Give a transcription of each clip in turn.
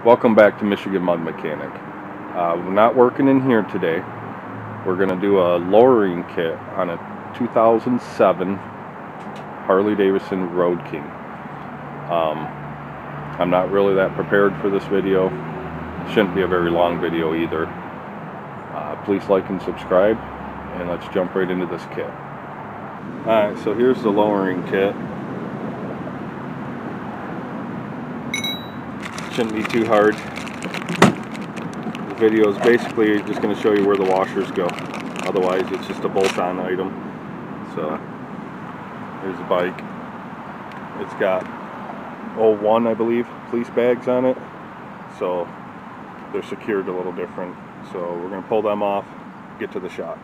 Welcome back to Michigan Mud Mechanic. We're not working in here today. We're going to do a lowering kit on a 2007 Harley-Davidson Road King. I'm not really that prepared for this video. Shouldn't be a very long video either. Please like and subscribe, and let's jump right into this kit. Alright, so here's the lowering kit. Shouldn't be too hard. The video is basically just going to show you where the washers go. Otherwise, it's just a bolt-on item. So, here's the bike. It's got 01, I believe, police bags on it. So, they're secured a little different. So, we're going to pull them off, get to the shock.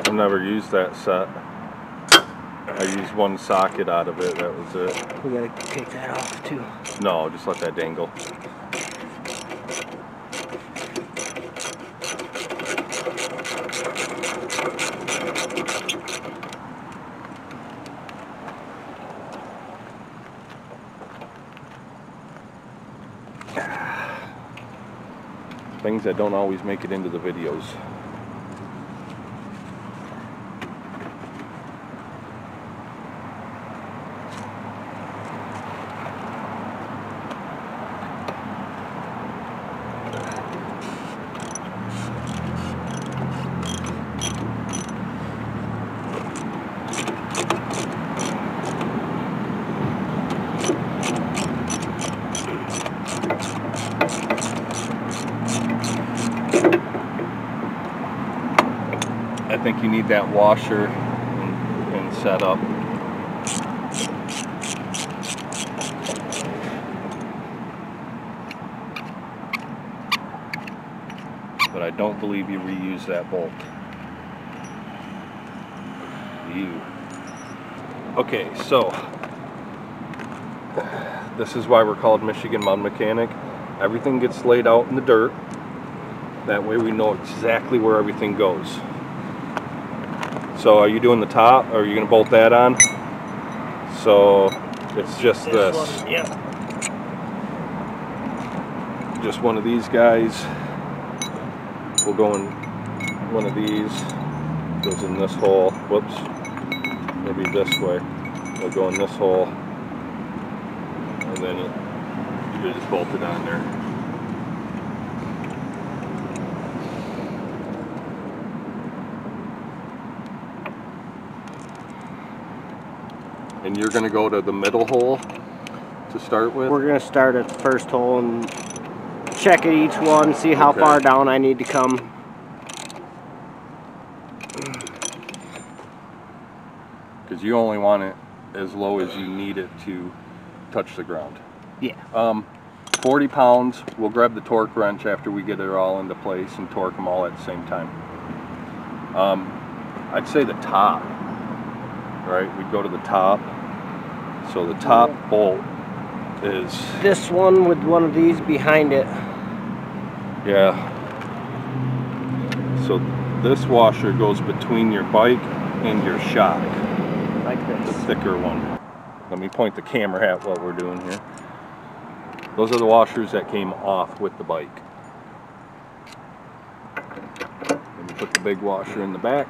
I've never used that set. I used one socket out of it, that was it. We gotta take that off too. No, just let that dangle. Things that don't always make it into the videos. I think you need that washer and set up. But I don't believe you reuse that bolt. Okay, so this is why we're called Michigan Mud Mechanic. Everything gets laid out in the dirt. That way we know exactly where everything goes. So are you doing the top, or are you going to bolt that on? So it's just this. Yep. Just one of these guys will go in one of these, goes in this hole. Whoops. Maybe this way. It'll go in this hole. And then you just bolt it on there. And you're going to go to the middle hole to start with? We're going to start at the first hole and check at each one, see how far down I need to come. Because you only want it as low as you need it to touch the ground. Yeah. 40 pounds. We'll grab the torque wrench after we get it all into place and torque them all at the same time. I'd say the top. Right, we'd go to the top. So the top bolt is this one with one of these behind it. Yeah. So this washer goes between your bike and your shock. Like this. The thicker one. Let me point the camera at what we're doing here. Those are the washers that came off with the bike. And you put the big washer in the back,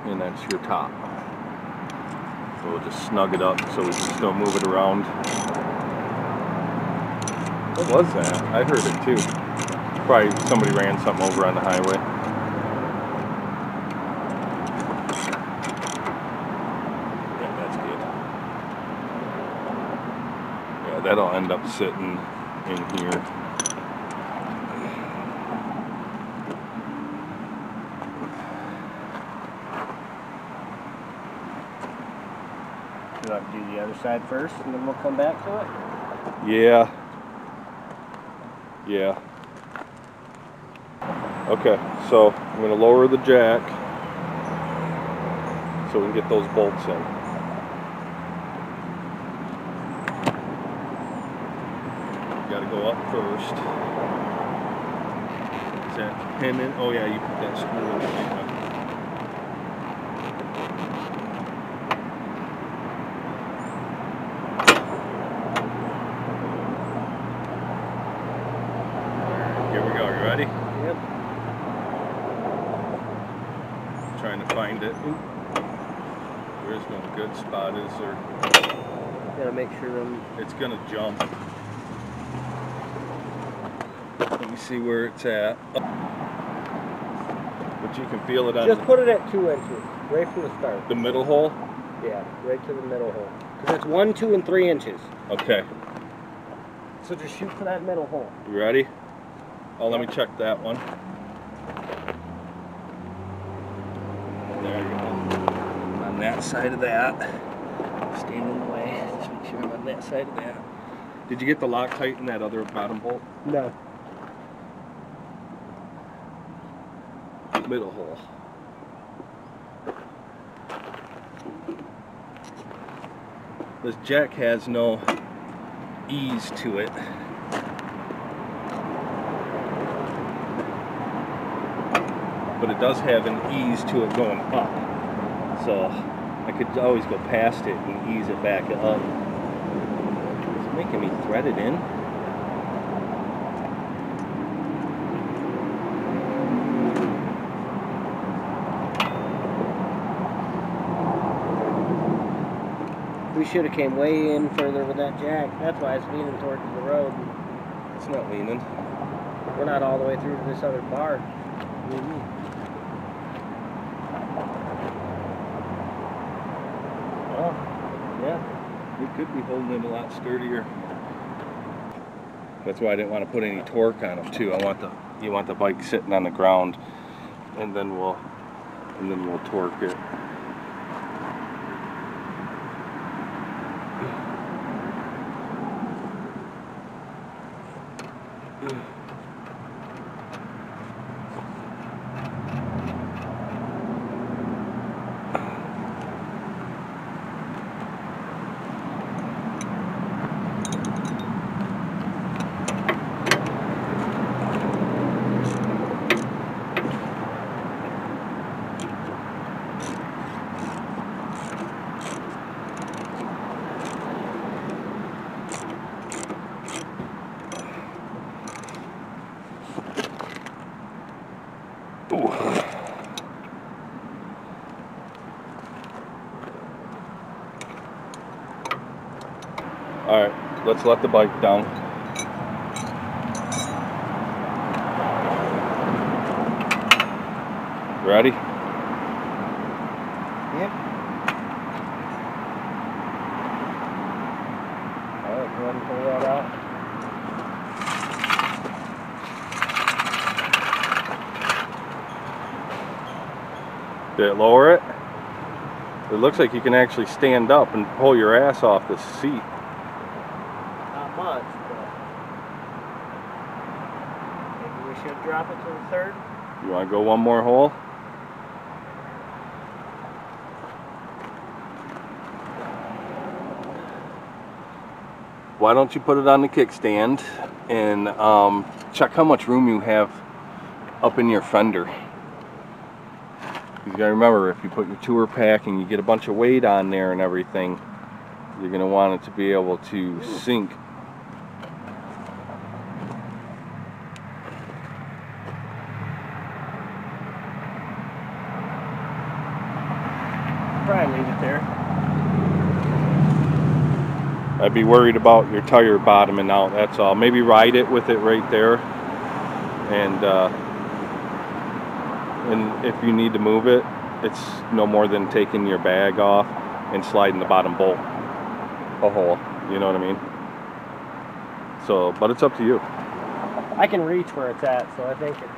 and that's your top. So we'll just snug it up so we can still move it around. What was that? I heard it too. Probably somebody ran something over on the highway. Yeah, that's good. Yeah, that'll end up sitting in here. You want to do the other side first and then we'll come back to it? Yeah. Yeah. Okay, so I'm going to lower the jack so we can get those bolts in. Got to go up first. Is that pin in? Oh yeah, you put that screw in. trying to find it. There is no good spot, is there? Gotta make sure it's gonna jump. Let me see where it's at. But you can feel it on. Just put it at 2 inches, right from the start. The middle hole? Yeah, right to the middle hole. Because it's 1, 2, and 3 inches. Okay. So just shoot for that middle hole. You ready? Oh, let me check that one. There you go. On that side of that. Stand in the way. Just make sure I'm on that side of that. Did you get the Loctite in that other bottom bolt? No. Middle hole. This jack has no ease to it. But it does have an ease to it going up. So I could always go past it and ease it back up. It's making me thread it in. We should have came way in further with that jack. That's why it's leaning towards the road. It's not leaning. We're not all the way through to this other bar. Oh, yeah. We could be holding it a lot sturdier. That's why I didn't want to put any torque on them too. You want the bike sitting on the ground, and then we'll torque it. Alright, let's let the bike down. Ready? Yep. Alright, go ahead and pull that out. Did it lower it? It looks like you can actually stand up and pull your ass off the seat. Not much, but maybe we should drop it to the third. You want to go one more hole? Why don't you put it on the kickstand and check how much room you have up in your fender. You gotta remember, if you put your tour pack and you get a bunch of weight on there and everything, you're gonna want it to be able to sink. Probably leave it there. I'd be worried about your tire bottoming out, that's all. Maybe ride it with it right there, and if you need to move it, it's no more than taking your bag off and sliding the bottom bolt a hole, you know what I mean? So, but it's up to you. I can reach where it's at, so I think it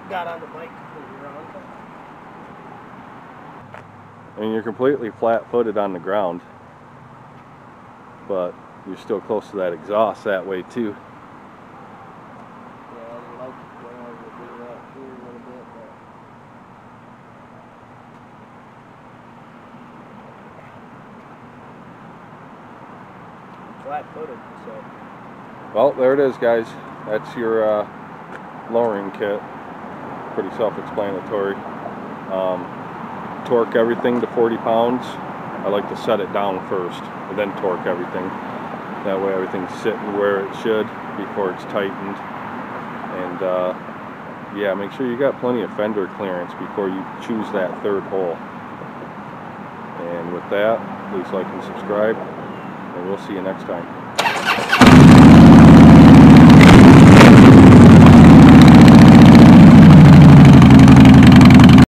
got on the bike completely wrong. And you're completely flat-footed on the ground, but you're still close to that exhaust that way too. Flat-footed, so. Well, there it is, guys. That's your lowering kit. Pretty self-explanatory. Torque everything to 40 pounds. I like to set it down first and then torque everything. That way everything's sitting where it should before it's tightened. And yeah, make sure you got plenty of fender clearance before you choose that third hole. And with that, please like and subscribe, and we'll see you next time.